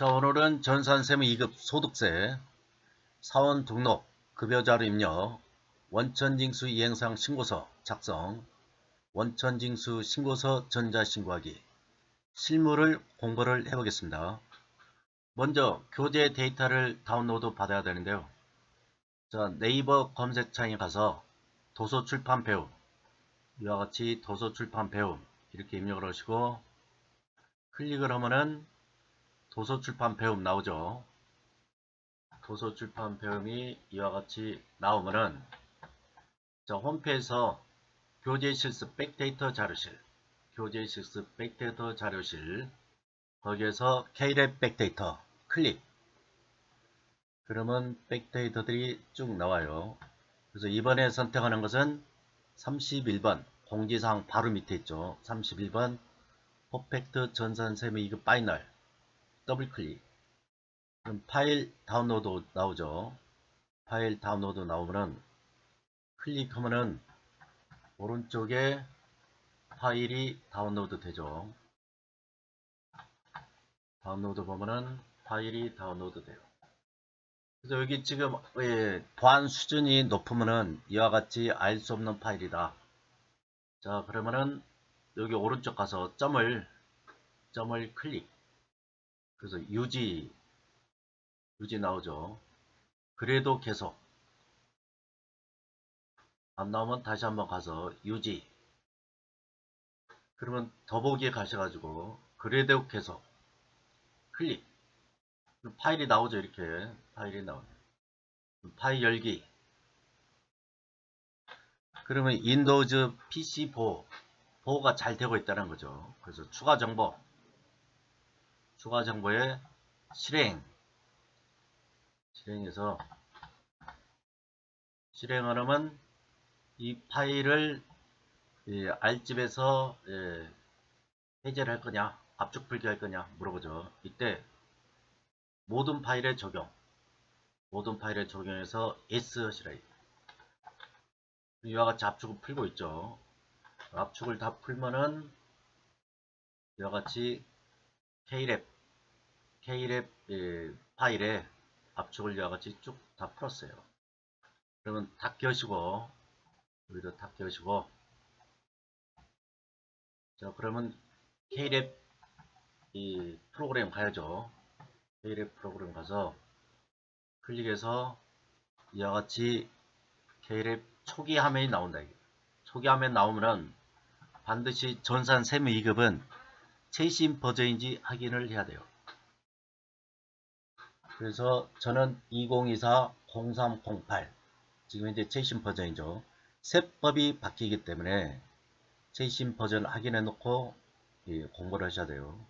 자, 오늘은 전산세무 2급 소득세, 사원 등록, 급여자료 입력, 원천징수 이행사항 신고서 작성, 원천징수 신고서 전자신고하기, 실무를 공부를 해보겠습니다. 먼저 교재 데이터를 다운로드 받아야 되는데요. 자, 네이버 검색창에 가서 도서출판 배움, 이와 같이 도서출판 배움 이렇게 입력을 하시고 클릭을 하면은 도서출판 배움 나오죠. 도서출판 배움이 이와 같이 나오면은 자, 홈페이지에서 교재실습 백데이터 자료실, 교재실습 백데이터 자료실, 거기에서 K랩 백데이터 클릭. 그러면 백데이터들이 쭉 나와요. 그래서 이번에 선택하는 것은 31번 공지사항 바로 밑에 있죠. 31번 퍼펙트 전산세무 2급 파이널 더블 클릭. 그럼 파일 다운로드 나오죠. 파일 다운로드 나오면은 클릭하면은 오른쪽에 파일이 다운로드 되죠. 다운로드 보면은 파일이 다운로드 돼요. 그래서 여기 지금 보안 수준이 높으면은 이와 같이 알 수 없는 파일이다. 자, 그러면은 여기 오른쪽 가서 점을 클릭. 그래서 유지 나오죠. 그래도 계속 안 나오면 다시 한번 가서 유지. 그러면 더보기에 가셔가지고 그래도 계속 클릭. 파일이 나오죠. 이렇게 파일이 나오네. 파일 열기. 그러면 윈도우즈 PC 보호가 잘 되고 있다는 거죠. 그래서 추가 정보의 실행해서 실행하려면 이 파일을 R집에서 해제를 할 거냐, 압축 풀기 할 거냐 물어보죠. 이때 모든 파일에 적용해서 S 하시라. 이와 같이 압축을 풀고 있죠. 압축을 다 풀면은 이와 같이 K랩 파일에 압축을 이와 같이 쭉 다 풀었어요. 그러면 다 껴시고 여기도 다 껴시고 자, 그러면 K랩 이 프로그램 가야죠. K랩 프로그램 가서 클릭해서 이와 같이 K랩 초기 화면이 나온다. 초기 화면 나오면은 반드시 전산 세무 2급은 최신 버전인지 확인을 해야 돼요. 그래서 저는 2024-0308 지금 현재 최신 버전이죠. 세법이 바뀌기 때문에 최신 버전 확인해 놓고 공부를 하셔야 돼요.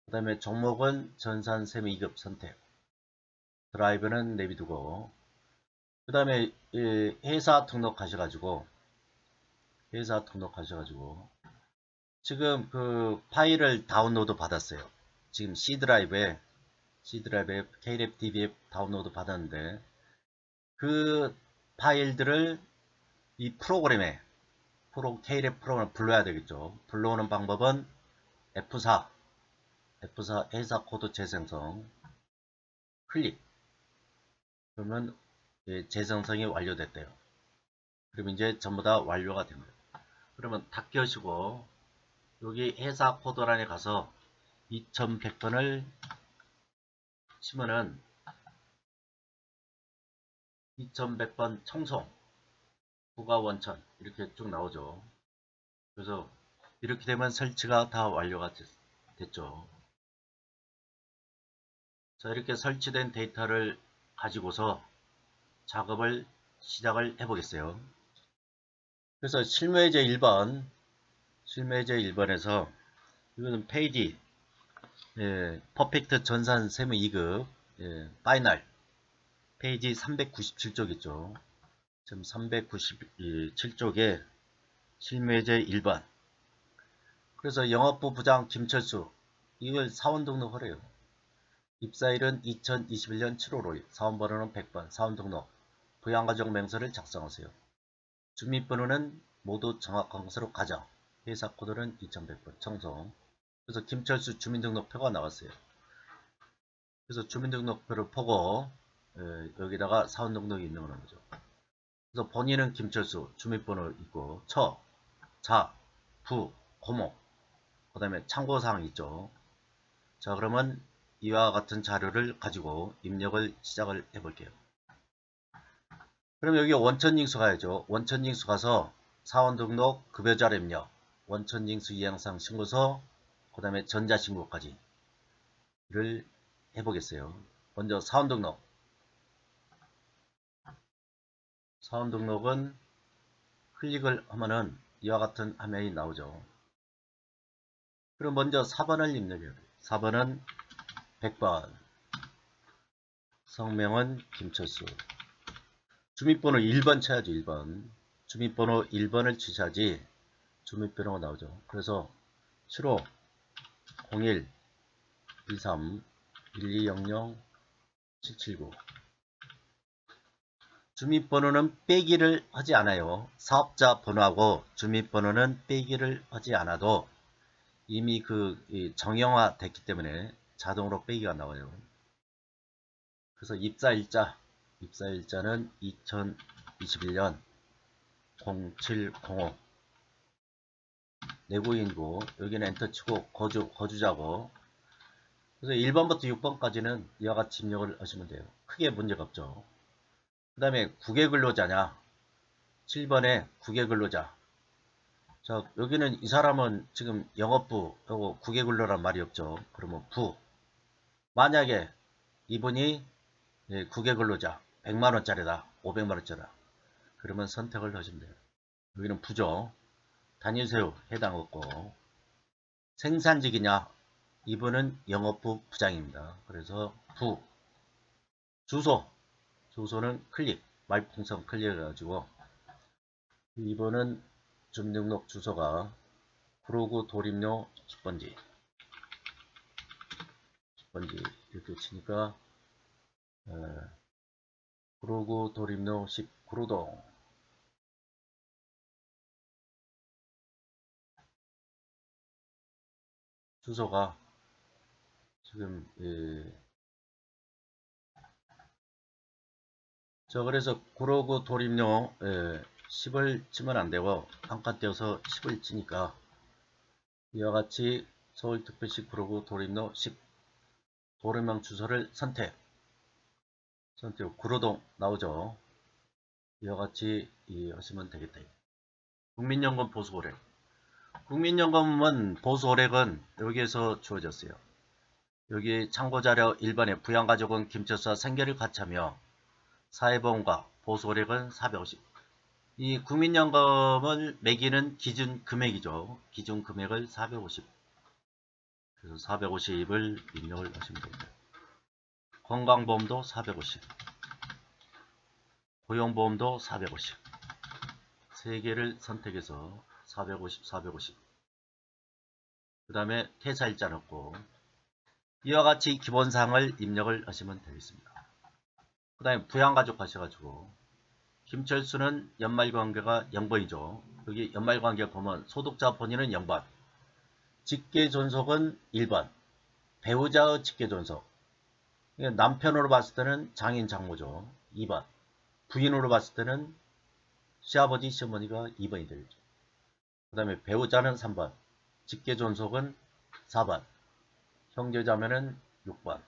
그 다음에 종목은 전산세무 2급 선택, 드라이브는 내비두고, 그 다음에 회사 등록하셔가지고 지금 그 파일을 다운로드 받았어요. 지금 C 드라이브에 K랩 DBF 다운로드 받았는데 그 파일들을 이 프로그램에 K랩 프로그램을 불러야 되겠죠. 불러오는 방법은 F4 회사 코드 재생성 클릭. 그러면 재생성이 완료됐대요. 그럼 이제 전부 다 완료가 됩니다. 그러면 다 껴시고 여기 회사 코드란에 가서 2100번을 치면은 2100번 청송 부가 원천 이렇게 쭉 나오죠. 그래서 이렇게 되면 설치가 다 완료가 됐죠. 자, 이렇게 설치된 데이터를 가지고서 작업을 시작을 해 보겠어요. 그래서 실무예제 1번에서 이거는 페이지 퍼펙트 전산 세무 2급 파이널 페이지 397쪽이죠. 지금 397쪽에 실무예제 1번. 그래서 영업부 부장 김철수 이걸 사원 등록하래요. 입사일은 2021년 7월 5일, 사원번호는 100번, 사원 등록, 부양가족 명세를 작성하세요. 주민번호는 모두 정확한 것으로 가정, 회사 코드는 2100번, 청송. 그래서 김철수 주민등록표가 나왔어요. 그래서 주민등록표를 보고 여기다가 사원등록이 있는 거죠. 그래서 본인은 김철수, 주민번호 있고 처, 자, 부, 고모, 그 다음에 참고사항 있죠. 자, 그러면 이와 같은 자료를 가지고 입력을 시작을 해볼게요. 그럼 여기 원천징수 가야죠. 원천징수 가서 사원등록, 급여자료 입력, 원천징수 이행사항 신고서, 그 다음에 전자신고까지를 해보겠어요. 먼저 사원등록. 사원등록은 클릭을 하면은 이와 같은 화면이 나오죠. 그럼 먼저 4번을 입력해야 돼요. 4번은 100번. 성명은 김철수. 주민번호 1번 쳐야죠. 1번. 주민번호 1번을 치셔야지 주민번호가 나오죠. 그래서 75 01 23 1200 779. 주민번호는 빼기를 하지 않아요. 사업자 번호하고 주민번호는 빼기를 하지 않아도 이미 정형화 됐기 때문에 자동으로 빼기가 나와요. 그래서 입사일자는 2021년 0705 내고인이고 여기는 엔터 치고 거주자고 그래서 1번부터 6번까지는 이와 같이 입력을 하시면 돼요. 크게 문제가 없죠. 그 다음에 국외근로자냐 7번에 국외근로자. 자, 여기는 이 사람은 지금 영업부 하고 국외근로란 말이 없죠. 그러면 부. 만약에 이분이 국외근로자 100만원짜리다 500만원짜리다 그러면 선택을 하시면 돼요. 여기는 부죠. 다니세요 해당 없고 생산직이냐 이분은 영업부 부장입니다. 그래서 부. 주소는 클릭 말풍선 클릭해가지고 이번은 주민등록 주소가 구로구 도림로 10번지 이렇게 치니까 구로구 도림로 10 구로동 주소가 지금 그래서 구로구 도림로 10을 치면 안되고 한칸 떼어서 10을 치니까 이와 같이 서울특별시 구로구 도림로 10 도로명 주소를 선택 구로동 나오죠. 이와 같이 하시면 되겠다. 국민연금 보수호leg 국민연금은 보수호leg은 여기에서 주어졌어요. 여기 참고자료 1번에 부양가족은 김철수와 생계를 같이하며 사회보험과 보수호leg은 450. 이 국민연금을 매기는 기준 금액이죠. 기준 금액을 450. 그래서 450을 입력을 하시면 됩니다. 건강보험도 450. 고용보험도 450. 3개를 선택해서 450, 450. 그 다음에 퇴사일자 넣고 이와 같이 기본사항을 입력을 하시면 되겠습니다. 그 다음에 부양가족 하셔가지고 김철수는 연말관계가 0번이죠. 여기 연말관계 보면 소득자 본인은 0번, 직계존속은 1번, 배우자의 직계존속 남편으로 봤을 때는 장인 장모죠. 2번, 부인으로 봤을 때는 시아버지 시어머니가 2번이 되겠죠. 그 다음에 배우자는 3번, 직계존속은 4번, 형제자매는 6번,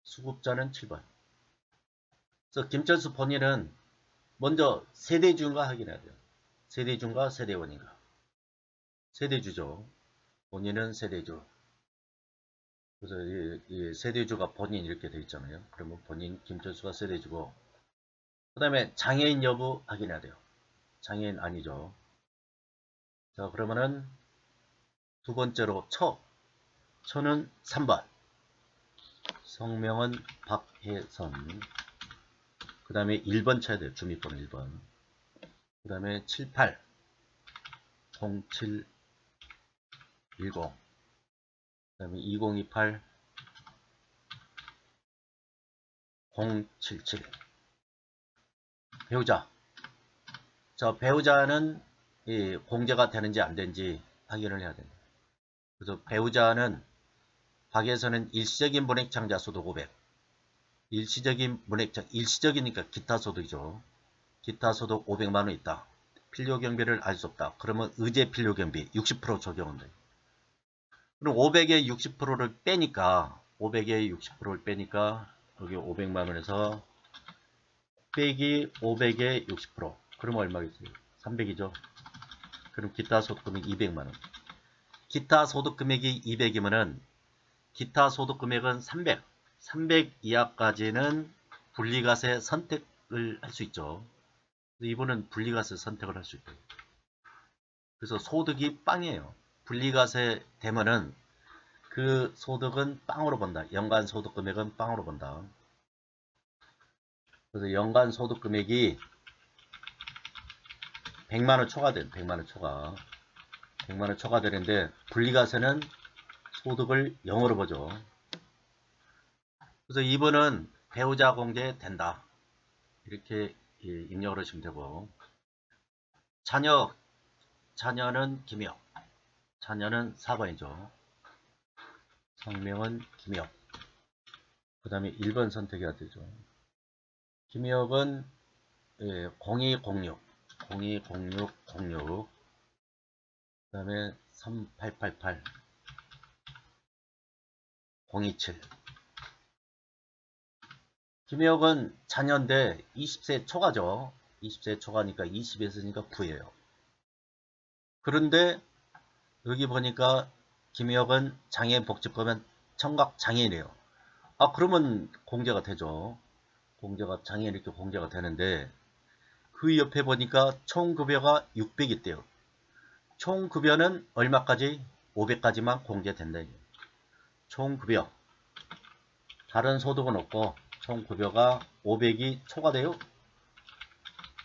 수급자는 7번. 그래서 김철수 본인은 먼저 세대주인가 확인해야 돼요. 세대주인가 세대원인가. 세대주죠. 본인은 세대주. 그래서 이 세대주가 본인 이렇게 되어 있잖아요. 그러면 본인 김철수가 세대주고 그 다음에 장애인 여부 확인해야 돼요. 장애인 아니죠. 자, 그러면은 두 번째로 처는 3번. 성명은 박혜선. 그 다음에 1번 쳐야 돼요. 주민번호 1번. 그 다음에 78 0710. 그 다음에 2028 077. 배우자. 자, 배우자는 공제가 되는지 안 되는지 확인을 해야 됩니다. 그래서 배우자는 박에서는 일시적인 문액창자 소득 500. 일시적이니까 기타 소득이죠. 기타 소득 500만원 있다. 필요경비를 알 수 없다. 그러면 의제 필요경비 60% 적용한다. 그럼 500에 60%를 빼니까 500에 60%를 빼니까 여기 500만원에서 빼기 500에 60%. 그럼 얼마겠어요? 300이죠. 그럼 기타 소득 금액 200만원. 기타 소득 금액이 200이면은 기타 소득 금액은 300. 300 이하까지는 분리과세 선택을 할 수 있죠. 이분은 분리과세 선택을 할 수 있대요. 그래서 소득이 빵이에요. 분리과세 되면은 그 소득은 빵으로 본다. 연간 소득 금액은 빵으로 본다. 그래서 연간 소득 금액이 100만원 초과된 100만원 초과. 100만원 초과되는데 분리과세는 소득을 0으로 보죠. 그래서 이분은 배우자 공제 된다. 이렇게 입력을 하시면 되고, 자녀는 김혁. 자녀는 4번이죠. 성명은 김혁. 그 다음에 1번 선택해야 되죠. 김혁은 0206. 020606. 그 다음에 3888. 027. 김혁은 자녀인데 20세 초과죠. 20세 초과니까 20에 있으니까 9예요. 그런데 여기 보니까 김혁은 장애인복지법은 청각 장애인이에요. 아, 그러면 공제가 되죠. 공제가 장애인 이렇게 공제가 되는데 그 옆에 보니까 총급여가 600 있대요. 총급여는 얼마까지? 500까지만 공제된다. 총급여. 다른 소득은 없고 총급여가 500이 초과돼요.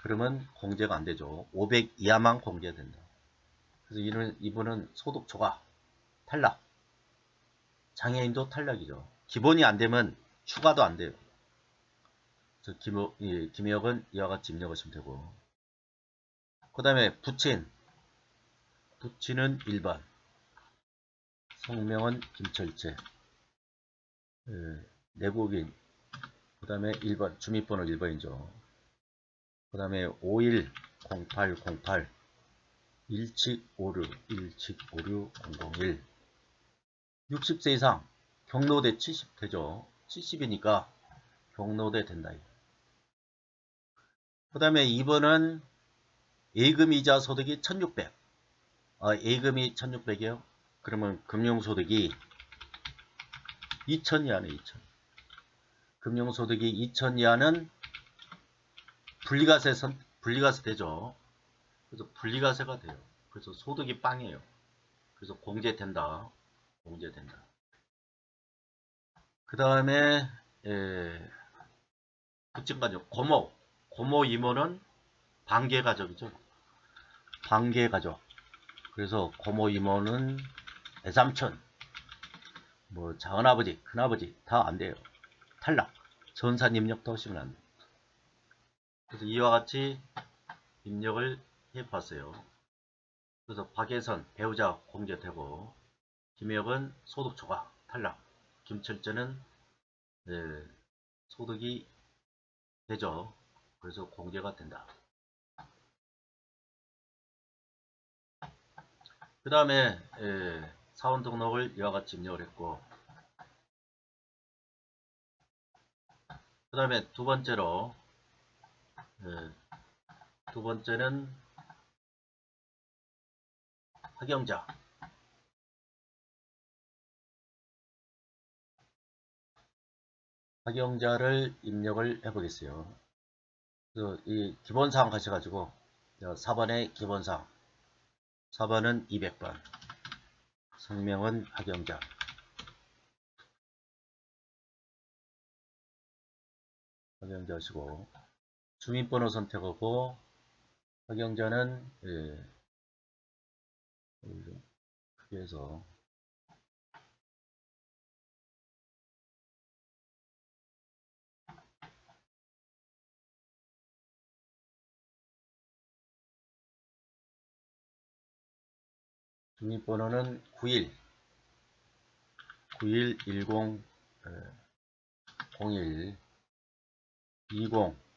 그러면 공제가 안 되죠. 500 이하만 공제된다. 그래서 이분은 소득 초과, 탈락. 장애인도 탈락이죠. 기본이 안 되면 추가도 안 돼요. 그래서 김혁은 이와 같이 입력하시면 되고. 그 다음에 부친은 1번. 성명은 김철재. 내국인. 그 다음에 1번. 주민번호 1번이죠. 그 다음에 510808 1756 001 60세 이상 경로대 70 되죠. 70이니까 경로대 된다. 그 다음에 2번은 예금이자 소득이 1600. 예금이 1600이요. 그러면 금융소득이 2000 이하네. 2000. 금융소득이 2000 이하는 분리과세 되죠. 그래서 분리과세가 돼요. 그래서 소득이 빵이에요. 그래서 공제된다. 공제된다. 그 다음에 부친가족 고모 이모는 반개가족이죠. 반개가족. 그래서 고모 이모는 외삼촌, 뭐 작은아버지, 큰아버지 다 안 돼요. 탈락. 전산 입력도 하시면 안 돼요. 그래서 이와 같이 입력을 해봤어요. 그래서 박예선 배우자 공제되고, 김혁은 소득 초과 탈락. 김철재는 소득이 되죠. 그래서 공제가 된다. 그 다음에 사원 등록을 이와 같이 입력을 했고, 그 다음에 두 번째는 학영자. 학영자를 입력을 해보겠어요. 그래서 이 기본사항 가셔가지고 4번의 기본사항. 4번은 200번. 성명은 학영자. 학영자시고 주민번호 선택하고 학영자는 크게 해서 주민번호는 91 9110 01 20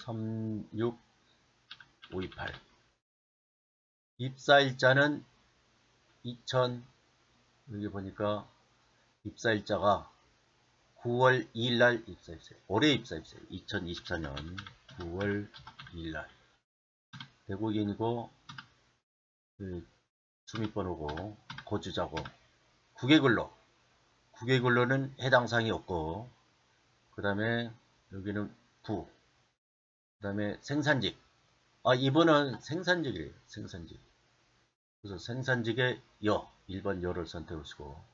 36528 입사일자는 2000 여기 보니까 입사일자가 9월 2일날 입사했어요. 올해 입사했어요. 2024년 9월 2일날 대국인이고 주민번호고 거주자고 국외근로는 해당 사항이 없고 그 다음에 여기는 부 그 다음에 생산직 이번은 생산직이래요. 생산직. 그래서 생산직의 1번 여를 선택하시고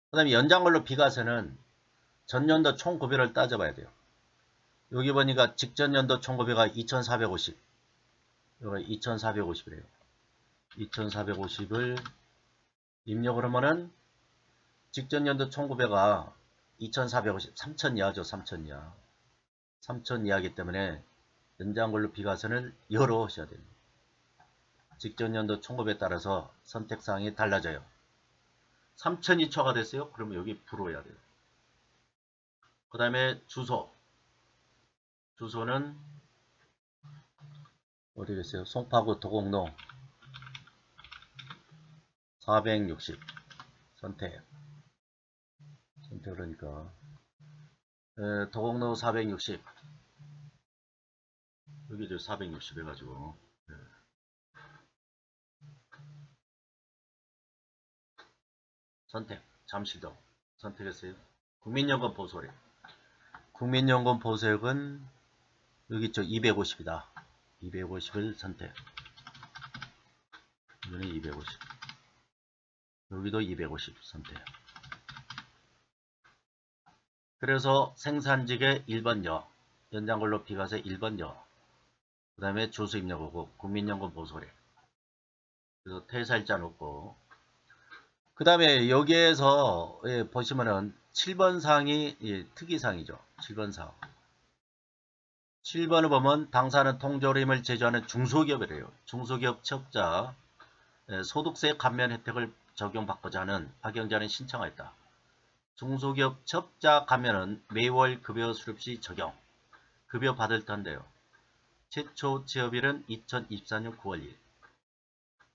그 다음에 연장근로 비과세는 전년도 총급여를 따져봐야 돼요. 여기 보니까 직전년도 총급여가 2450 여기 2450이래요. 2450을 입력을 하면은 직전년도 총급여가 2450 3000 이하죠. 3000 이하 3000 이하이기 때문에 연장근로 비과세를 여로 하셔야 됩니다. 직전년도 총급여에 따라서 선택사항이 달라져요. 3000이 초과됐어요. 그러면 여기 부로 해야 돼요. 그 다음에 주소는 어디 계세요? 송파구 도곡로 460 선택을 하니까 도곡로 460 여기죠. 460 해가지고 선택 잠실도 선택했어요. 국민연금 보수액 국민연금 보수액은 여기 있죠. 250이다. 250을 선택. 여기는 250. 여기도 250 선택. 그래서 생산직의 1번 여, 연장근로 비과세 1번 여, 그 다음에 주소 입력하고 국민연금 보수액. 그래서 퇴사일자 넣고 그 다음에 여기에서 보시면은 7번 사항이 특이사항이죠. 7번 사항. 7번을 보면 당사는 통조림을 제조하는 중소기업이래요. 중소기업 취업자 소득세 감면 혜택을 적용받고자 하는 파경자는 신청하였다. 중소기업 취업자 감면은 매월 급여 수립 시 적용. 급여 받을 텐데요. 최초 취업일은 2024년 9월 1일.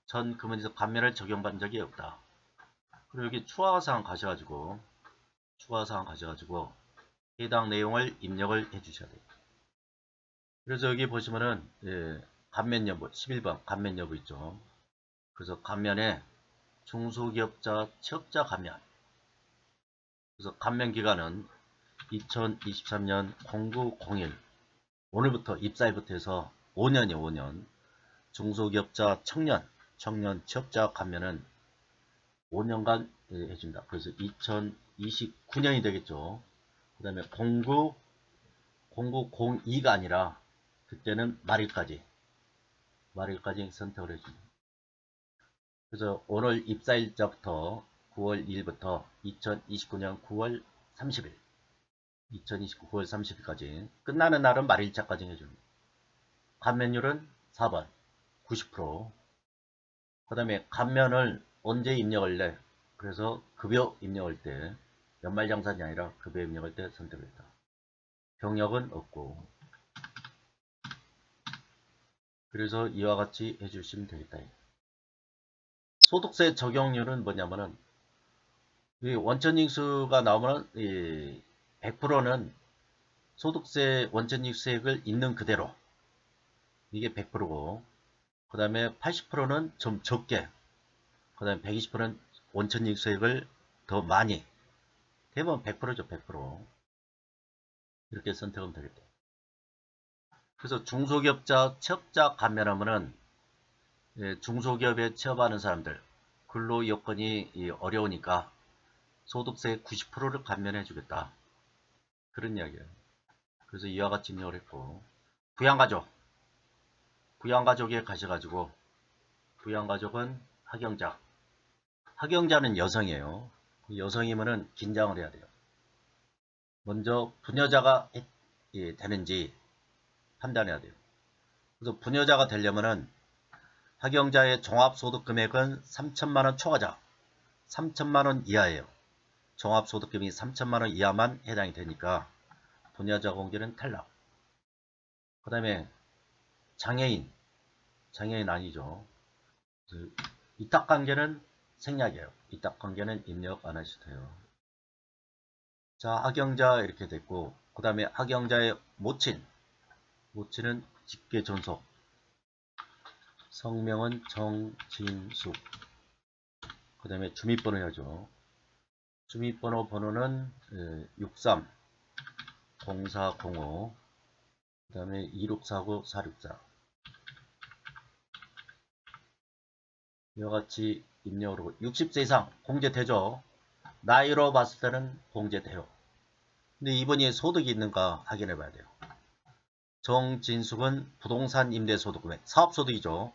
전 금연에서 감면을 적용받은 적이 없다. 그리고 여기 추가사항 가셔가지고 해당 내용을 입력을 해주셔야 돼요. 그래서 여기 보시면은 감면 여부 11번 감면 여부 있죠. 그래서 감면에 중소기업자 취업자 감면. 그래서 감면 기간은 2023년 0901 오늘부터 입사일부터 해서 5년이요. 5년. 중소기업자 청년 취업자 감면은 5년간 해준다. 그래서 2029년이 되겠죠. 그 다음에 0902가 아니라 그때는 말일까지 선택을 해줍니다. 그래서 오늘 입사일자부터 9월 2일부터 2029년 9월 30일 2029 9월 30일까지 끝나는 날은 말일자까지 해줍니다. 감면율은 4번 90%. 그 다음에 감면을 언제 입력을 해? 그래서 급여 입력할 때 연말정산이 아니라 급여 입력할 때 선택을 했다. 병역은 없고 그래서 이와 같이 해주시면 되겠다. 소득세 적용률은 뭐냐면은 원천징수가 나오면 100%는 소득세 원천징수액을 있는 그대로 이게 100%고 그 다음에 80%는 좀 적게 그 다음에 120%는 원천징수액을 더 많이 대부분 100%죠. 100% 이렇게 선택하면 되겠다. 그래서 중소기업자 취업자 감면하면은 중소기업에 취업하는 사람들 근로 여건이 어려우니까 소득세 90%를 감면해 주겠다. 그런 이야기예요. 그래서 이와 같이 입력을 했고 부양가족에 가셔가지고 부양가족은 학영자는 여성이에요. 여성이면은 긴장을 해야 돼요. 먼저 부녀자가 되는지 판단해야 돼요. 그래서 부녀자가 되려면은 학영자의 종합소득금액은 3천만원 초과자 3천만원 이하예요. 종합소득금이 3천만원 이하만 해당이 되니까 분야자 공제는 탈락. 그 다음에 장애인 아니죠. 이탁관계는 생략이에요. 이탁관계는 입력 안 하셔도 돼요. 자, 학영자 이렇게 됐고, 그 다음에 학영자의 모친은 직계 존속. 성명은 정진숙. 그 다음에 주민번호 해야죠. 주민번호 번호는 630405. 그 다음에 2649464. 이와 같이 입력을 하고 60세 이상 공제되죠. 나이로 봤을 때는 공제돼요. 근데 이분이 소득이 있는가 확인해 봐야 돼요. 정진숙은 부동산 임대소득금액 사업소득이죠.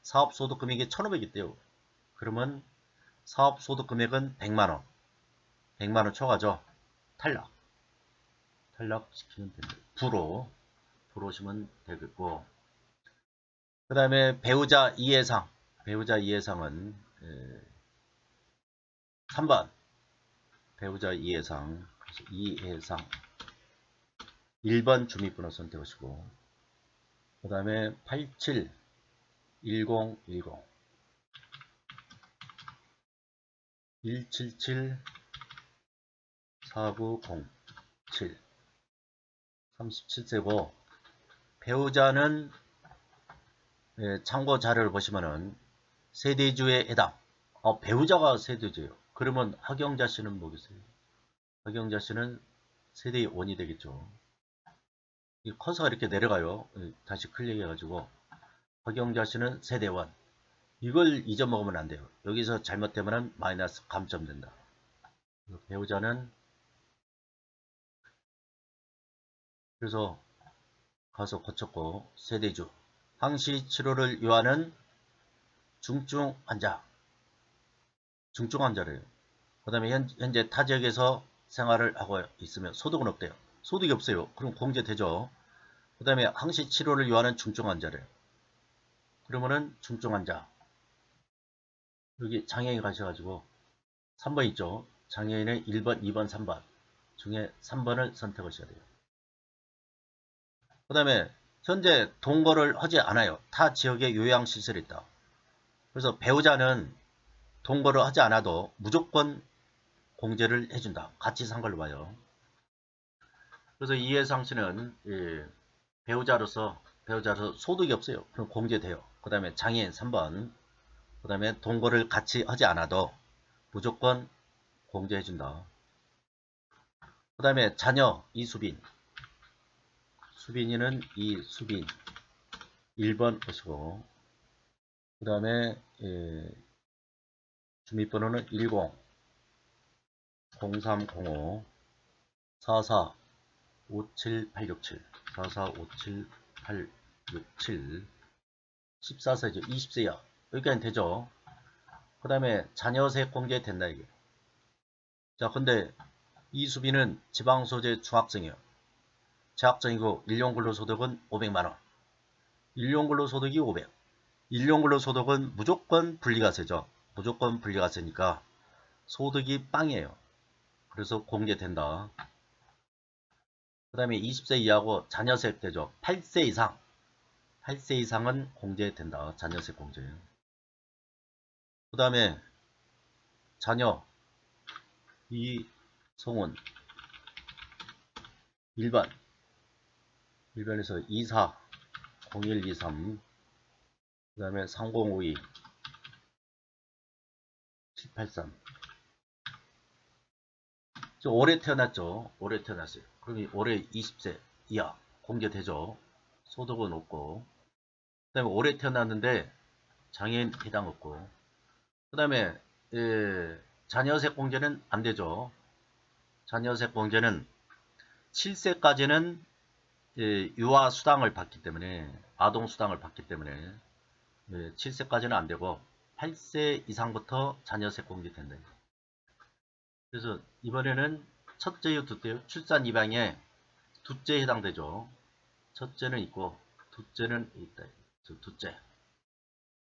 사업소득금액이 1,500이 있대요. 그러면 사업소득금액은 100만원 100만원 초과죠. 탈락시키면 됩니다. 불오시면 되겠고, 그 다음에 배우자 이해상은 3번 배우자 이해상 1번 주민번호 선택하시고, 그 다음에 871010 177 4907 37세고, 배우자는 참고 자료를 보시면은 세대주에 해당. 배우자가 세대주예요. 그러면 학영자 씨는 뭐겠어요? 학영자 씨는 세대의 원이 되겠죠. 이 커서가 이렇게 내려가요. 다시 클릭해가지고 학영자 씨는 세대원. 이걸 잊어먹으면 안 돼요. 여기서 잘못되면 마이너스 감점된다. 배우자는 그래서 가서 고쳤고, 세대주 항시 치료를 요하는 중증 환자래요. 그 다음에 현재 타 지역에서 생활을 하고 있으면 소득은 없대요. 소득이 없어요. 그럼 공제되죠. 그 다음에 항시 치료를 요하는 중증 환자래요. 그러면은 중증 환자, 여기 장애인 가셔가지고 3번 있죠. 장애인의 1번, 2번, 3번 중에 3번을 선택하셔야 돼요. 그 다음에 현재 동거를 하지 않아요. 타 지역에 요양시설이 있다. 그래서 배우자는 동거를 하지 않아도 무조건 공제를 해준다. 같이 산 걸로 봐요. 그래서 이해상 씨는 배우자로서 소득이 없어요. 그럼 공제돼요. 그 다음에 장애인 3번, 그 다음에 동거를 같이 하지 않아도 무조건 공제해준다. 그 다음에 자녀 수빈이는 이수빈 1번 보시고, 그 다음에 주민번호는 10 0305 44 57867 44 57867 14세죠. 20세야. 여기까지 되죠. 그 다음에 자녀세 공제 된다 이게. 자, 근데 이수빈은 지방소재 중학생이에요. 재학생이고 일용근로소득은 500만원. 일용근로소득이 500. 일용근로소득은 무조건 분리과세죠. 무조건 분리과세니까 소득이 빵이에요. 그래서 공제된다. 그 다음에 20세 이하고 자녀세 되죠. 8세 이상은 공제된다. 자녀세 공제. 그 다음에 자녀 이성훈 1번에서 24 0123 그 다음에 3052 783. 올해 태어났죠. 올해 태어났어요. 그럼 올해 20세 이하 공제되죠. 소득은 없고. 그 다음에 올해 태어났는데 장애인 해당 없고. 그 다음에 자녀세 공제는 안 되죠. 자녀세 공제는 7세까지는 유아 수당을 받기 때문에, 아동 수당을 받기 때문에 7세까지는 안 되고 8세 이상부터 자녀세 공제된다. 그래서 이번에는 첫째요, 둘째요, 출산 입양에 둘째에 해당되죠. 첫째는 있고 둘째는 있다.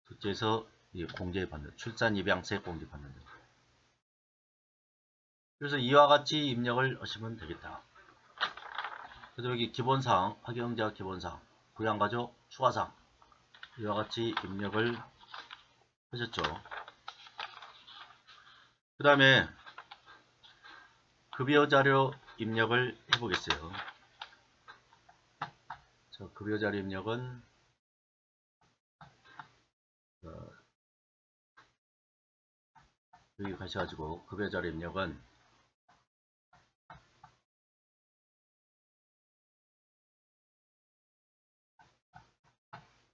둘째에서 공제받는, 출산 입양세 공제받는다. 그래서 이와 같이 입력을 하시면 되겠다. 그래서 여기 기본사항, 학경제학 기본사항, 부양가족 추가사항 이와 같이 입력을 하셨죠. 그 다음에 급여자료 입력을 해보겠어요. 자, 급여자료 입력은 여기 가셔가지고 급여자료 입력은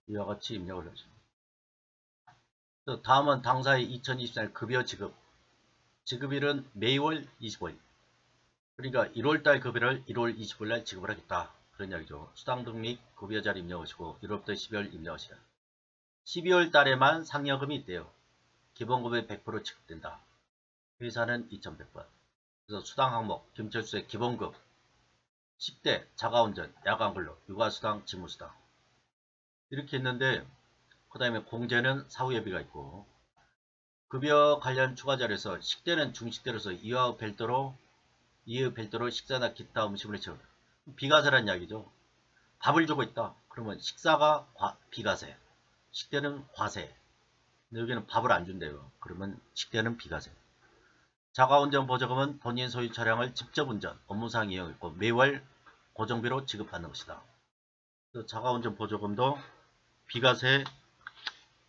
이와 같이 입력을 하죠. 다음은 당사의 2024년 급여 지급. 지급일은 매월 25일. 그러니까 1월달 급여를 1월 25일날 지급을 하겠다. 그런 이야기죠. 수당등 및 급여자료 입력하시고 1월부터 12월 입력하시라. 12월 달에만 상여금이 있대요. 기본급여 100% 지급된다. 회사는 2100번. 그래서 수당 항목, 김철수의 기본급, 10대, 자가운전, 야간근로, 육아수당, 직무수당. 이렇게 있는데 그 다음에 공제는 사후예비가 있고 급여 관련 추가자료에서 식대는 중식대로서 이와 별도로 식사나 기타 음식물의 채워 비과세란 이야기죠. 밥을 주고 있다. 그러면 식사가 비과세, 식대는 과세. 근데 여기는 밥을 안 준대요. 그러면 식대는 비과세. 자가운전 보조금은 본인 소유 차량을 직접 운전, 업무상 이용했고 매월 고정비로 지급하는 것이다. 자가운전 보조금도 비과세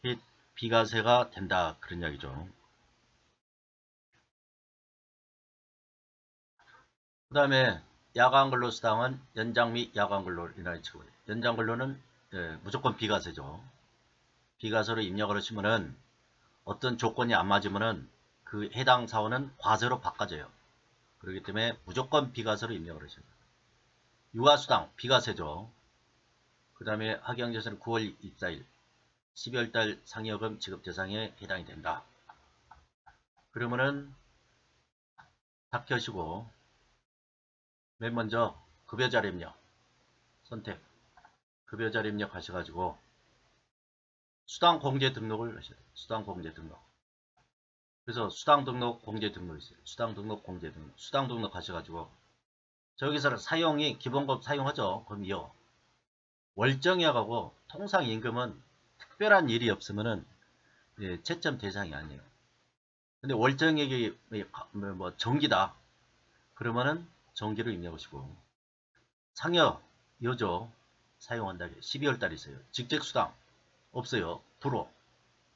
및 비과세가 된다. 그런 이야기죠. 그 다음에 야간근로수당은 연장 및 야간근로를 인하여 지급해요. 연장근로는 무조건 비과세죠. 비과세로 입력을 하시면은 어떤 조건이 안 맞으면은 그 해당 사원은 과세로 바꿔져요. 그렇기 때문에 무조건 비과세로 입력을 하셔야 돼요. 육아수당 비과세죠. 그 다음에 학경제세는 9월 24일 12월달 상여금 지급 대상에 해당이 된다. 그러면은 다 켜시고 맨 먼저 급여자료 입력 선택 급여자료 입력 하셔가지고 수당 공제 등록을 하셔야 돼요. 수당 공제 등록. 그래서 수당 등록 공제 등록 있어요. 수당 등록 공제 등록. 수당 등록 하셔가지고 저기서는 사용이 기본급 사용하죠. 그럼 이요. 월정액하고 통상임금은 특별한 일이 없으면은 채점 대상이 아니에요. 근데 월정액이 뭐 정기다. 그러면은 정기로 입력하시고 상여 여조 사용한다. 12월달에 있어요. 직책수당 없어요. 불호.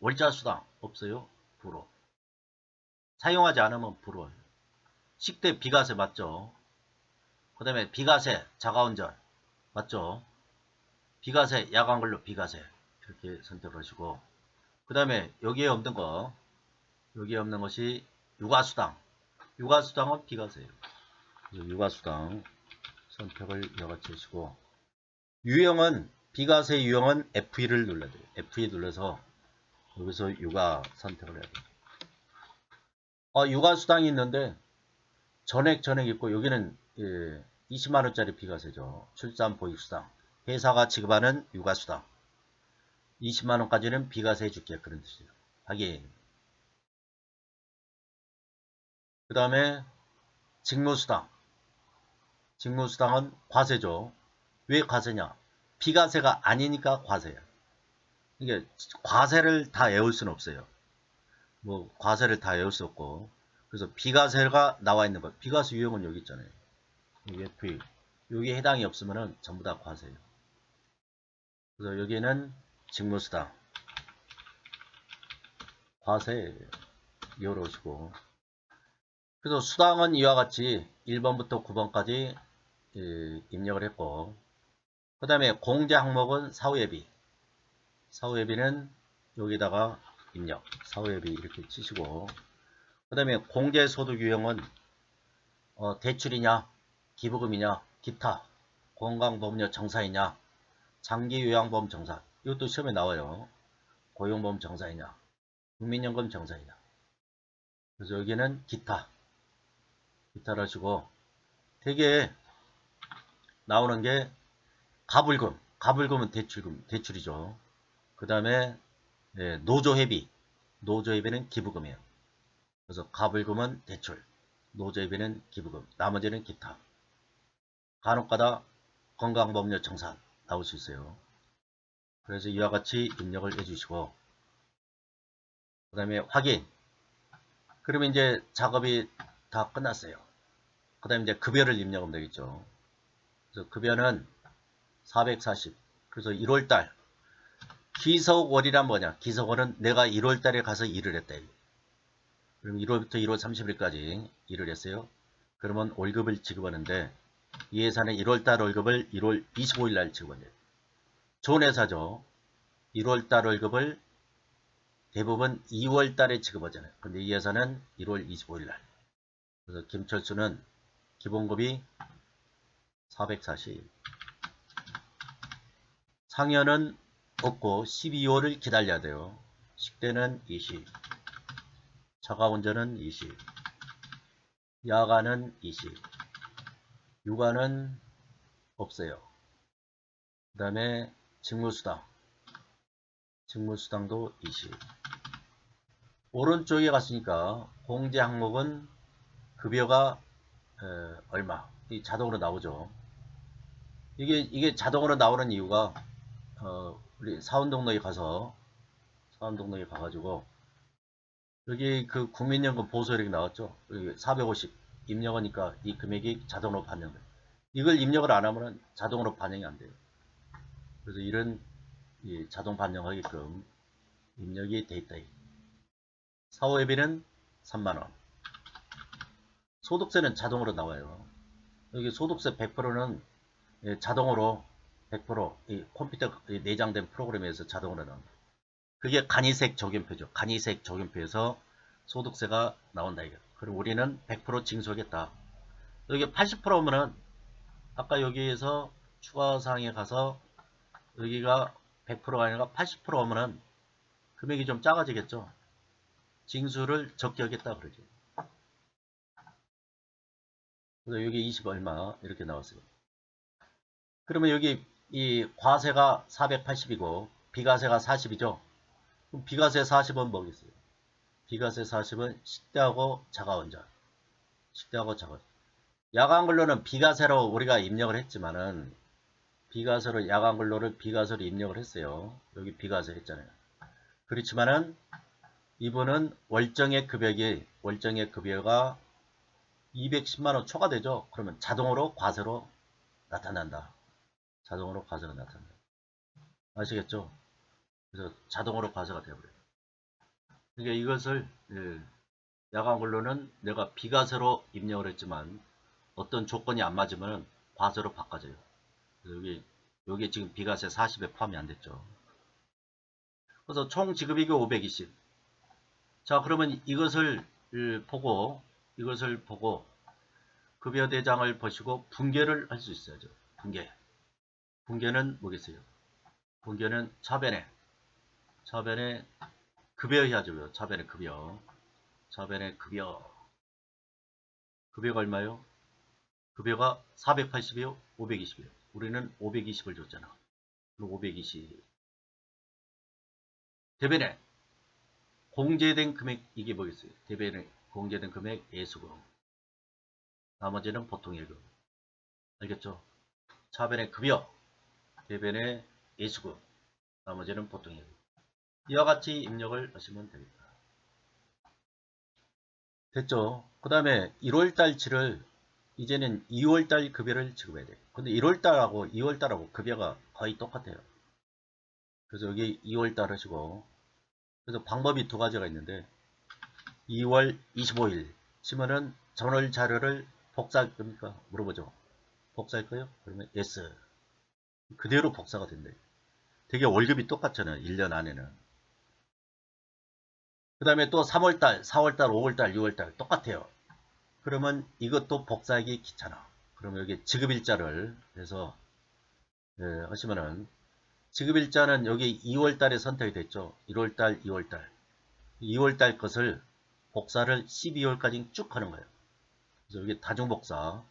월자수당 없어요. 불호. 사용하지 않으면 불호. 식대 비과세 맞죠? 그 다음에 비과세 자가운전 맞죠? 비과세 야간근로 비과세 이렇게 선택을 하시고 그 다음에 여기에 없는 것이 육아수당. 육아수당은 비과세예요. 육아수당 선택을 이와같이 하시고 유형은 비과세 유형은 F2를 눌러야 돼요. F2 눌러서 여기서 육아 선택을 해야 돼요. 육아수당이 있는데 전액 있고 여기는 20만원짜리 비과세죠. 출산보육수당 회사가 지급하는 육아수당 20만원까지는 비과세 해줄게 그런 뜻이에요. 확인. 그 다음에 직무수당 직무수당은 과세죠. 왜 과세냐? 비과세가 아니니까 과세야. 이게 과세를 다 외울 수는 없어요. 뭐 과세를 다 외울 수 없고 그래서 비과세가 나와 있는 것. 비과세 유형은 여기 있잖아요. 여기 FE. 여기에 해당이 없으면은 전부 다 과세예요. 그래서 여기는 직무수당 과세 열어오시고 그래서 수당은 이와 같이 1번부터 9번까지 입력을 했고 그 다음에 공제 항목은 사후예비 사후예비는 여기다가 입력 사후예비 이렇게 치시고 그 다음에 공제소득 유형은 대출이냐 기부금이냐 기타 건강보험료 정사이냐 장기요양보험 정사 이것도 시험에 나와요. 고용보험 정사이냐 국민연금 정사이냐 그래서 여기는 기타를 하시고 되게 나오는 게 가불금은 대출이죠. 그 다음에 노조회비는 기부금이에요. 그래서 가불금은 대출 노조협의는 기부금, 나머지는 기타. 간혹가다 건강보험료 정산 나올 수 있어요. 그래서 이와 같이 입력을 해주시고, 그 다음에 확인. 그러면 이제 작업이 다 끝났어요. 그 다음에 이제 급여를 입력하면 되겠죠. 그래서 급여는 440. 그래서 1월달. 기석월이란 뭐냐? 기석월은 내가 1월달에 가서 일을 했다. 그럼 1월부터 1월 30일까지 일을 했어요. 그러면 월급을 지급하는데 이 회사는 1월달 월급을 1월 25일 날 지급한대요. 좋은 회사죠. 1월달 월급을 대부분 2월달에 지급하잖아요. 근데 이 회사는 1월 25일 날. 그래서 김철수는 기본급이 440. 상여는 없고 12월을 기다려야 돼요. 식대는 20. 자가운전은 20. 야간은 20. 육아는 없어요. 그 다음에 직무수당. 직무수당도 20. 오른쪽에 갔으니까 공제 항목은 급여가 얼마. 이 자동으로 나오죠. 이게 자동으로 나오는 이유가 우리 사원등록에 가가지고 여기 그 국민연금 보수 이렇게 나왔죠. 여기 450 입력하니까 이 금액이 자동으로 반영돼요. 이걸 입력을 안 하면 자동으로 반영이 안 돼요. 그래서 이런 자동 반영하게끔 입력이 돼 있다. 사후회비는 3만원. 소득세는 자동으로 나와요. 여기 소득세 100%는 자동으로 100% 컴퓨터 내장된 프로그램에서 자동으로 나옵니다. 그게 간이색 적용표죠. 간이색 적용표에서 소득세가 나온다. 이거. 그럼 우리는 100% 징수하겠다. 여기 80%면은 아까 여기에서 추가사항에 가서 여기가 100%가 아니라 80%면은 금액이 좀 작아지겠죠. 징수를 적게 하겠다 그러죠. 그래서 여기 20 얼마 이렇게 나왔어요. 그러면 여기 이 과세가 480이고 비과세가 40이죠. 그럼 비과세 40은 뭐겠어요? 비과세 40은 식대하고 자가운전. 식대하고 자가운전. 야간근로는 비과세로 우리가 입력을 했지만은 비과세로 야간근로를 비과세로 입력을 했어요. 여기 비과세 했잖아요. 그렇지만은 이분은 월정액 급여가 210만원 초과되죠. 그러면 자동으로 과세로 나타난다. 자동으로 과세가 나타난다. 아시겠죠? 그래서 자동으로 과세가 되어버려요. 그러니까 이것을 야간근로는 내가 비과세로 입력을 했지만 어떤 조건이 안 맞으면 과세로 바꿔져요. 그래서 여기 지금 비과세 40에 포함이 안 됐죠. 그래서 총 지급이익이 520. 자, 그러면 이것을 보고 급여 대장을 보시고 분계를 할 수 있어야죠. 분계는 뭐겠어요? 분계는 차변에 급여 해야죠. 차변에 급여가 얼마요? 급여가 480이요? 520이요? 우리는 520을 줬잖아. 그럼 520. 대변에 공제된 금액 이게 뭐겠어요? 대변에 공제된 금액 예수금. 나머지는 보통예금. 알겠죠? 차변의 급여, 대변의 예수금, 나머지는 보통예금. 이와 같이 입력을 하시면 됩니다. 됐죠? 그 다음에 1월달치를 이제는 2월달 급여를 지급해야 돼요. 근데 1월달하고 2월달하고 급여가 거의 똑같아요. 그래서 여기 2월달 하시고, 그래서 방법이 두 가지가 있는데 2월 25일 치면은 전월 자료를 복사할 겁니까? 물어보죠. 복사할 거예요? 그러면 yes. 그대로 복사가 된대요. 되게 월급이 똑같잖아요. 1년 안에는. 그 다음에 또 3월달, 4월달, 5월달, 6월달 똑같아요. 그러면 이것도 복사하기 귀찮아. 그러면 여기 지급일자를 해서 하시면은 지급일자는 여기 2월달에 선택이 됐죠. 1월달, 2월달. 2월달 것을 복사를 12월까지 쭉 하는 거예요. 그래서 여기 다중복사에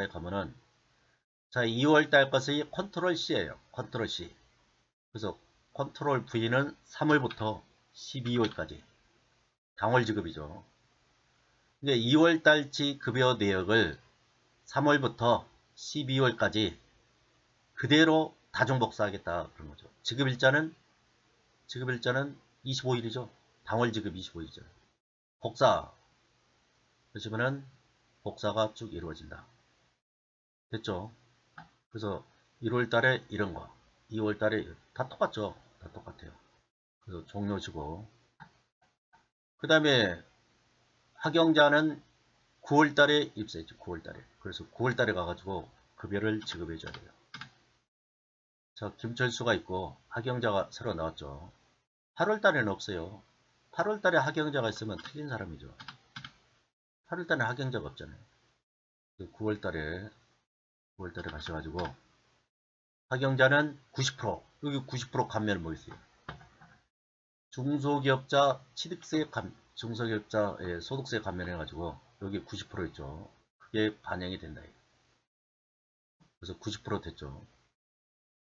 가면은 자 2월달 것이 컨트롤 C예요. 컨트롤 C. 그래서 컨트롤 V는 3월부터 12월까지 당월 지급이죠. 그러니까 2월달치 급여 내역을 3월부터 12월까지 그대로 다중복사하겠다 그런 거죠. 지급일자는 25일이죠. 당월 지급 25일이죠. 복사 그러시면은 복사가 쭉 이루어진다. 됐죠? 그래서 1월달에 이런 거, 2월달에 다 똑같죠. 다 똑같아요. 그래서 종료시고 그 다음에 학영자는 9월달에 입사했죠. 9월달에. 그래서 9월달에 가가지고 급여를 지급해줘야 돼요. 자, 김철수가 있고 학영자가 새로 나왔죠. 8월달에는 없어요. 8월달에 학영자가 있으면 틀린 사람이죠. 8월달에 학영자가 없잖아요. 9월달에 가셔가지고 학영자는 90% 여기 90% 감면을 뭐 있어요. 중소기업자 취득세 중소기업자의 소득세 감면해가지고 여기 90% 있죠. 그게 반영이 된다. 그래서 90% 됐죠.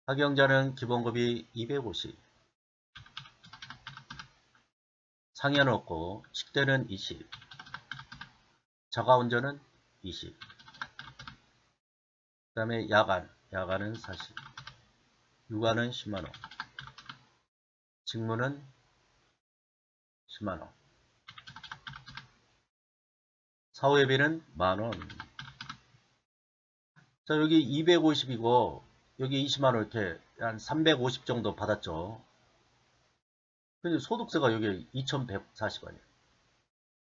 학영자는 기본급이 250, 상여는 없고 식대는 20, 자가운전은 20, 그 다음에 야간은 40, 육아는 10만원, 직무는 10만원, 사후예비는 만원. 자, 여기 250이고 여기 20만원 이렇게 한 350 정도 받았죠. 근데 소득세가 여기 2140원이에요.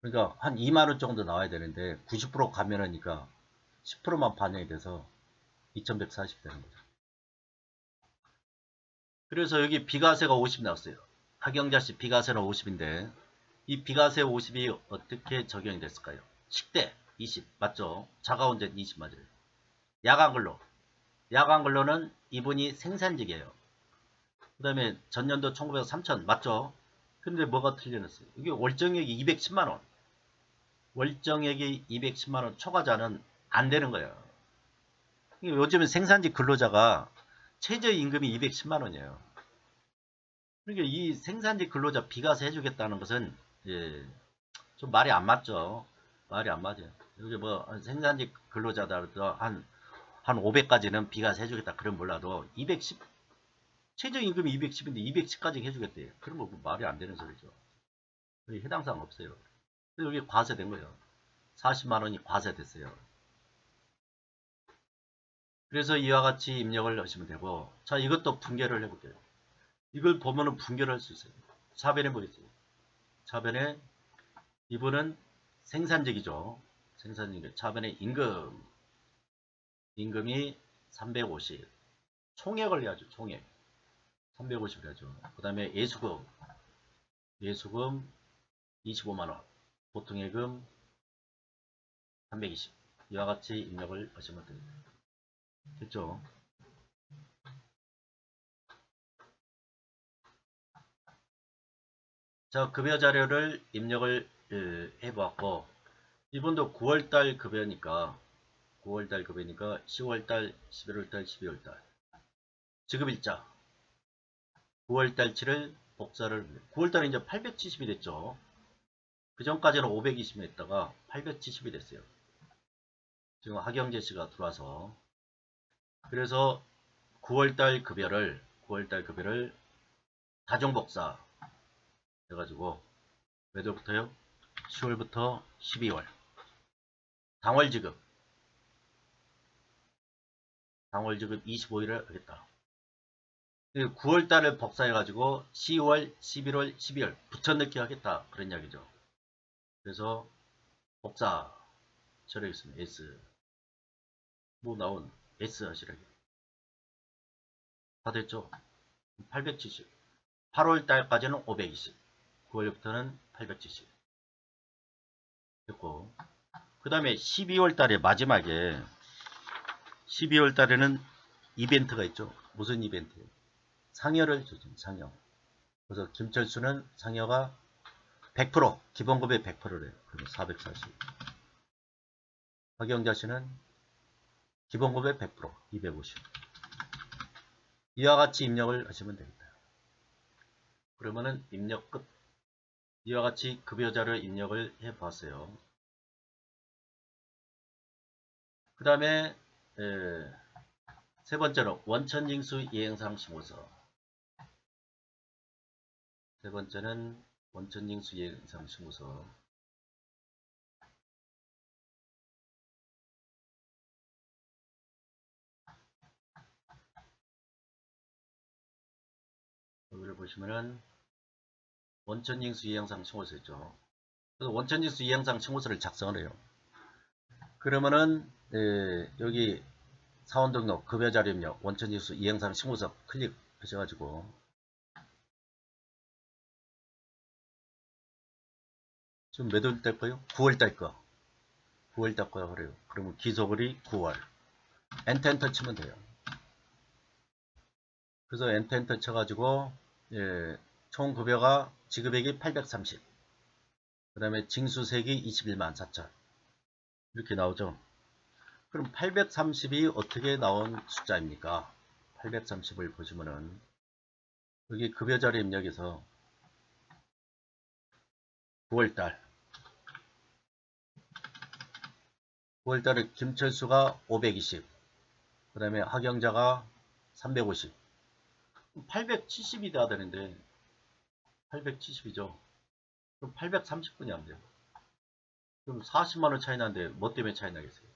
그러니까 한 2만원 정도 나와야 되는데 90% 감면하니까 10%만 반영이 돼서 2140 되는 거죠. 그래서 여기 비과세가 50 나왔어요. 학영자씨 비과세는 50인데 이 비과세 50이 어떻게 적용이 됐을까요? 식대 20 맞죠? 자가운전 20 맞아요. 야간근로는 이분이 생산직이에요. 그 다음에 전년도 1900 3000 맞죠? 근데 뭐가 틀려졌어요? 이게 월정액이 210만원. 월정액이 210만원 초과자는 안 되는 거예요. 요즘은 생산직 근로자가 최저임금이 210만원이에요. 그러니까 이 생산직 근로자 비과세 해주겠다는 것은 예, 좀 말이 안 맞죠. 말이 안 맞아요. 여기 뭐 생산직 근로자들도 한 500까지는 비과세 해주겠다. 그럼 몰라도 210 최저임금이 210인데 210까지 해주겠대요. 그러면 뭐 말이 안 되는 소리죠. 여기 해당사항 없어요. 여기 과세된 거예요. 40만원이 과세됐어요. 그래서 이와 같이 입력을 하시면 되고 자 이것도 분개를 해볼게요. 이걸 보면은 분개를 할 수 있어요. 차변해 보겠습니다. 차변에 이분은 생산직이죠. 생산직 차변에 임금이 350 총액을 해야죠. 총액 350을 해야죠. 그 다음에 예수금 25만원 보통예금 320 이와 같이 입력을 하시면 됩니다. 됐죠? 자, 급여 자료를 입력을 해보았고 이분도 9월달 급여니까 10월달, 11월달, 12월달 지급일자 9월달치를 복사를 9월달에 이제 870이 됐죠. 그 전까지는 520이 됐다가 870이 됐어요. 지금 하경재 씨가 들어와서 그래서 9월달 급여를 다중복사 해가지고 매달부터요? 10월부터 12월 당월 지급 25일을 하겠다. 9월달을 복사해가지고 10월, 11월, 12월 붙여넣기 하겠다. 그런 이야기죠. 그래서 복사 처리하겠습니다. S 뭐 나온 S 하시라고 다 됐죠? 870 8월달까지는 520 9월부터는 870 됐고 그 다음에 12월달에 마지막에 12월달에는 이벤트가 있죠. 무슨 이벤트? 상여를 주죠. 상여. 그래서 김철수는 상여가 100% 기본급의 100%래요. 그러면 440. 박영자 씨는 기본급의 100% 250. 이와 같이 입력을 하시면 됩니다. 그러면은 입력 끝. 이와 같이 급여자를 입력을 해 봤어요. 그 다음에 세 번째로 원천징수 이행상 신고서. 세 번째는 원천징수 이행상 신고서. 여기를 보시면은 원천징수 이행상 신고서 있죠. 그래서 원천징수 이행상 신고서를 작성을 해요. 그러면은 여기 사원 등록, 급여 자료 입력, 원천징수 이행상 신고서 클릭하셔가지고 지금 몇 월 달 거요? 9월 달 거. 9월 달 거야 그래요. 그러면 기소일이 9월. 엔터 치면 돼요. 그래서 엔터 쳐가지고 총 급여가 지급액이 830. 그 다음에 징수세액이 21만 4천. 이렇게 나오죠. 그럼 830이 어떻게 나온 숫자입니까? 830을 보시면은 여기 급여 자료 입력에서 9월달 9월달에 김철수가 520, 그 다음에 하경자가 350, 870이 돼야 되는데 870이죠. 그럼 830분이 안 돼요. 그럼 40만원 차이 나는데 뭐 때문에 차이 나겠어요?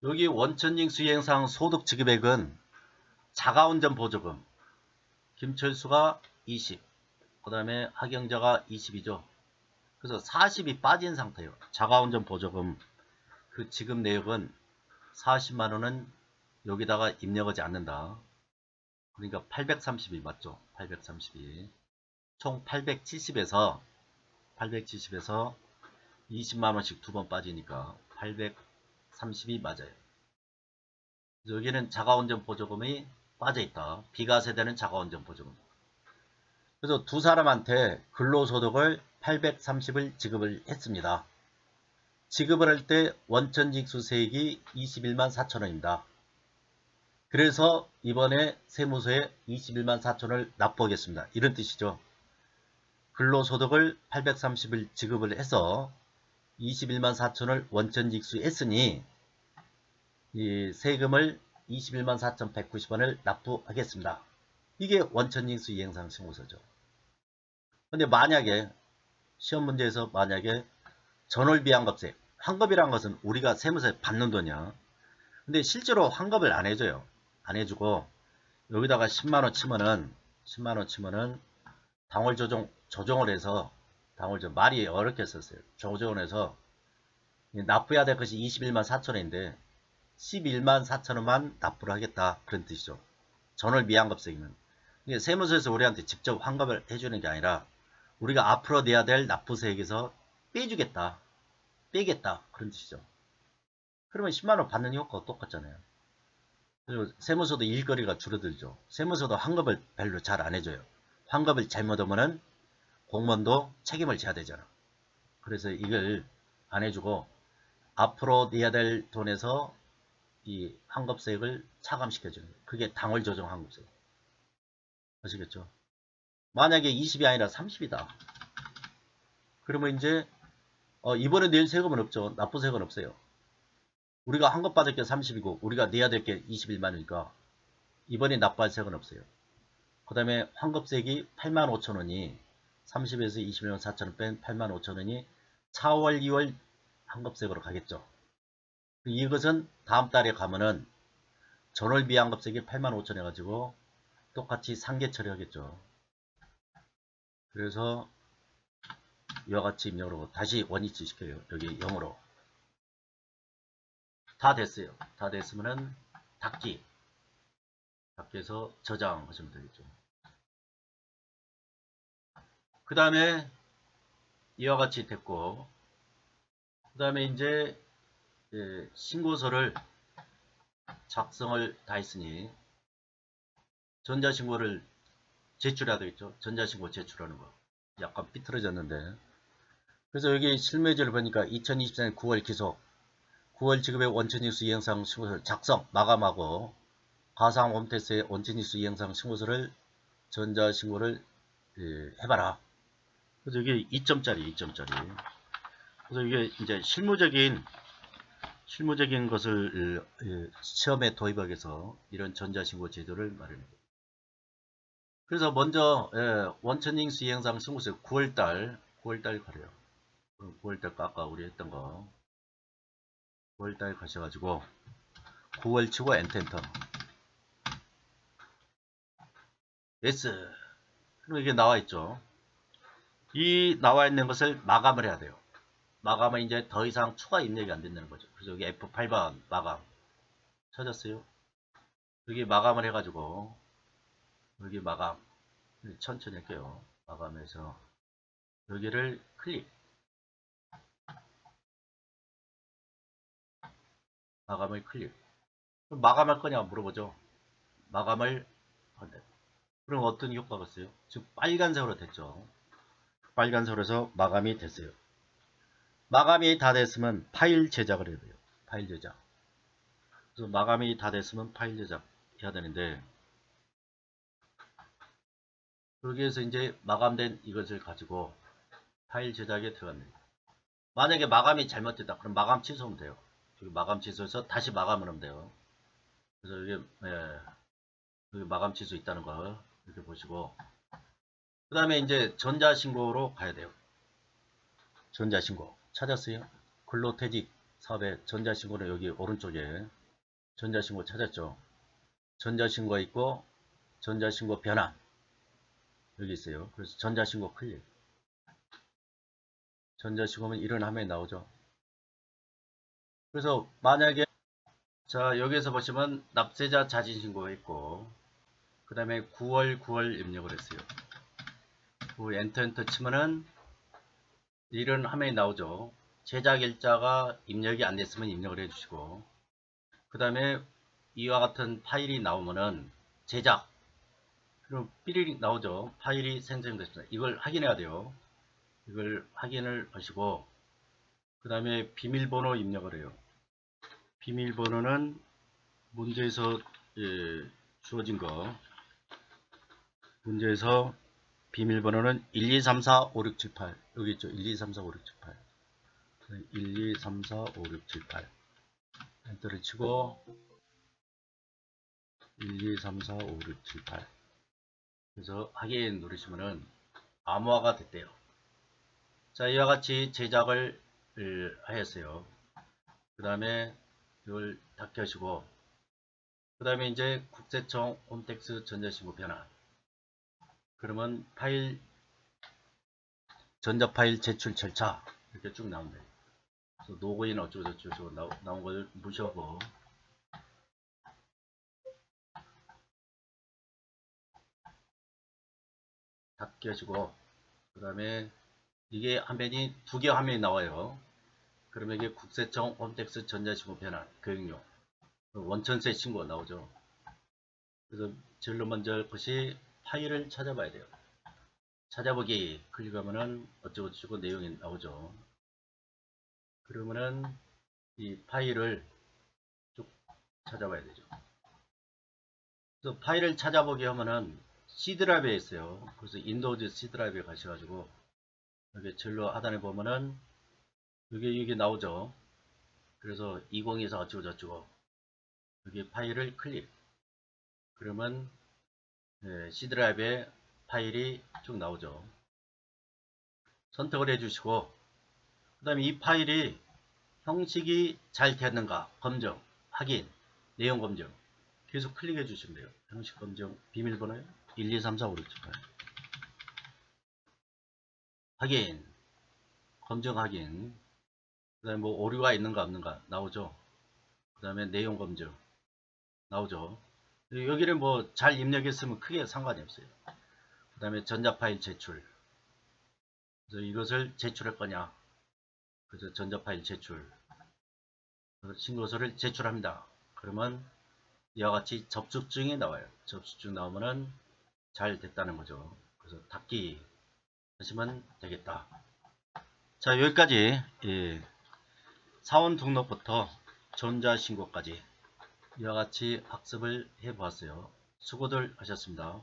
여기 원천징수 이행상 소득 지급액은 자가운전 보조금 김철수가 20, 그 다음에 하경자가 20이죠. 그래서 40이 빠진 상태예요. 자가운전 보조금 그 지급 내역은 40만원은 여기다가 입력하지 않는다. 그러니까 830이 맞죠. 832. 총 870에서 20만원씩 두 번 빠지니까 830이 맞아요. 여기는 자가운전 보조금이 빠져있다. 비과세되는 자가운전 보조금. 그래서 두 사람한테 근로소득을 830을 지급을 했습니다. 지급을 할 때 원천징수세액이 21만 4천원입니다. 그래서 이번에 세무서에 21만 4천원을 납부하겠습니다. 이런 뜻이죠. 근로소득을 830을 지급을 해서 21만 4천원을 원천징수했으니 이 세금을 21만 4,190원을 납부하겠습니다. 이게 원천징수 이행상 신고서죠. 근데 만약에 시험 문제에서 만약에 전월비환급세, 환급이란 것은 우리가 세무서에 받는 돈이야. 근데 실제로 환급을 안 해줘요. 안 해주고 여기다가 10만원 치면은 당월 조정을 해서 말이 어렵게 썼어요. 조정을 해서 납부해야 될 것이 21만 4천원인데 11만 4천원만 납부를 하겠다. 그런 뜻이죠. 전월미환급세이면. 세무서에서 우리한테 직접 환급을 해주는 게 아니라 우리가 앞으로 내야 될 납부세액에서 빼주겠다. 빼겠다. 그런 뜻이죠. 그러면 10만원 받는 효과가 똑같잖아요. 그리고 세무서도 일거리가 줄어들죠. 세무서도 환급을 별로 잘 안 해줘요. 환급을 잘못하면은 공무원도 책임을 져야 되잖아. 그래서 이걸 안 해주고 앞으로 내야 될 돈에서 이 환급세액을 차감시켜주는 거예요. 그게 당월 조정 환급세. 아시겠죠? 만약에 20이 아니라 30이다. 그러면 이제 이번에 낼 세금은 없죠. 납부세금은 없어요. 우리가 환급받을 게 30이고 우리가 내야 될 게 21만원이니까 이번에 납부할 세금은 없어요. 그 다음에 환급세액이 85,000원이 30에서 21만 4천원 뺀 85,000원이 4월 2월 환급세액으로 가겠죠. 이것은 다음 달에 가면은 전월비 환급세액이 85,000원 해가지고 똑같이 상계 처리하겠죠. 그래서 이와 같이 입력을 하고 다시 원위치 시켜요. 여기 0으로. 다 됐어요. 다 됐으면은 닫기에서 저장하시면 되겠죠. 그 다음에 이와 같이 됐고 그 다음에 이제 신고서를 작성을 다 했으니 전자신고를 제출해야 되겠죠. 전자신고 제출하는 거. 약간 삐뚤어졌는데. 그래서 여기 실무예제를 보니까 2024년 9월 기소, 9월 지급의 원천징수 이행상 신고서를 작성, 마감하고 가상 홈테스트의 원천징수 이행상 신고서를 전자신고를 해봐라. 그래서 이게 2점짜리. 그래서 이게 이제 실무적인 실무적인 것을 시험에 도입하기 위해서 이런 전자신고 제도를 마련합니다. 그래서 먼저 원천징 수행상 신고서 9월달 가래요. 9월달 아까 우리 했던 거 9월달 가셔가지고 9월 치고 엔터 yes. 그럼 이게 나와 있죠. 이 나와 있는 것을 마감을 해야 돼요. 마감은 이제 더 이상 추가 입력이 안 된다는 거죠. 그래서 여기 F8번 마감 찾았어요. 여기 마감을 해가지고 여기 마감 천천히 할게요. 마감해서 여기를 클릭 마감을 클릭 그럼 마감할 거냐 물어보죠. 마감을 한대. 그럼 어떤 효과가 있어요? 지금 빨간색으로 됐죠. 빨간색으로 해서 마감이 됐어요. 마감이 다 됐으면 파일 제작을 해야 돼요. 파일 제작. 그래서 마감이 다 됐으면 파일 제작 해야 되는데 여기에서 이제 마감된 이것을 가지고 파일 제작에 들어갑니다. 만약에 마감이 잘못됐다. 그럼 마감 취소하면 돼요. 여기 마감 취소해서 다시 마감을 하면 돼요. 그래서 여기 마감 취소 있다는 거 이렇게 보시고 그 다음에 이제 전자신고로 가야 돼요. 전자신고 찾았어요? 근로퇴직 사업의 전자신고는 여기 오른쪽에 전자신고 찾았죠. 전자신고가 있고 전자신고 변환 여기 있어요. 그래서 전자신고 클릭 전자신고면 이런 화면이 나오죠. 그래서 만약에 자 여기에서 보시면 납세자 자진신고가 있고 그 다음에 9월 입력을 했어요. 엔터 치면은 이런 화면이 나오죠. 제작일자가 입력이 안 됐으면 입력을 해주시고 그 다음에 이와 같은 파일이 나오면은 제작 그럼 삐리릭 나오죠. 파일이 생성됐습니다. 이걸 확인해야 돼요. 이걸 확인을 하시고 그 다음에 비밀번호 입력을 해요. 비밀번호는 문제에서 주어진 거 문제에서 비밀번호는 12345678 여기 있죠. 12345678 12345678 엔터를 치고 12345678 그래서 확인 누르시면은 암호화가 됐대요. 자 이와 같이 제작을 하였어요. 그 다음에 이걸 다 켜시고 그 다음에 이제 국세청 홈택스 전자신고 변환 그러면 파일 전자파일 제출 절차 이렇게 쭉 나옵니다. 그래서 로그인 어쩌고저쩌고 나온 걸 무시하고 다 켜시고 그 다음에 이게 화면이 두 개 화면이 나와요. 그러면 이게 국세청 홈택스 전자신고 변환 교육용 원천세 신고가 나오죠. 그래서 제일 먼저 할 것이 파일을 찾아봐야 돼요. 찾아보기 클릭하면은 어쩌고저쩌고 내용이 나오죠. 그러면은 이 파일을 쭉 찾아봐야 되죠. 그래서 파일을 찾아보기 하면은 C 드라이브에 있어요. 그래서 윈도우즈 C 드라이브에 가셔가지고 여기 제일 하단에 보면은 여기 나오죠. 그래서 2024 어쩌고저쩌고 여기 파일을 클릭 그러면 C 드라이브에 파일이 쭉 나오죠. 선택을 해주시고 그 다음에 이 파일이 형식이 잘 됐는가 검증 확인 내용 검증 계속 클릭해 주시면 돼요. 형식 검증 비밀번호요 12345678 확인 검증 확인 그 다음에 뭐 오류가 있는가 없는가 나오죠. 그 다음에 내용 검증 나오죠. 여기를 뭐 잘 입력했으면 크게 상관이 없어요. 그 다음에 전자파일 제출 그래서 이것을 제출할 거냐 그래서 전자파일 제출 신고서를 제출합니다. 그러면 이와 같이 접수증이 나와요. 접수증 나오면은 잘 됐다는 거죠. 그래서 닫기 하시면 되겠다. 자 여기까지 사원 등록부터 전자신고까지 이와 같이 학습을 해 보았어요. 수고들 하셨습니다.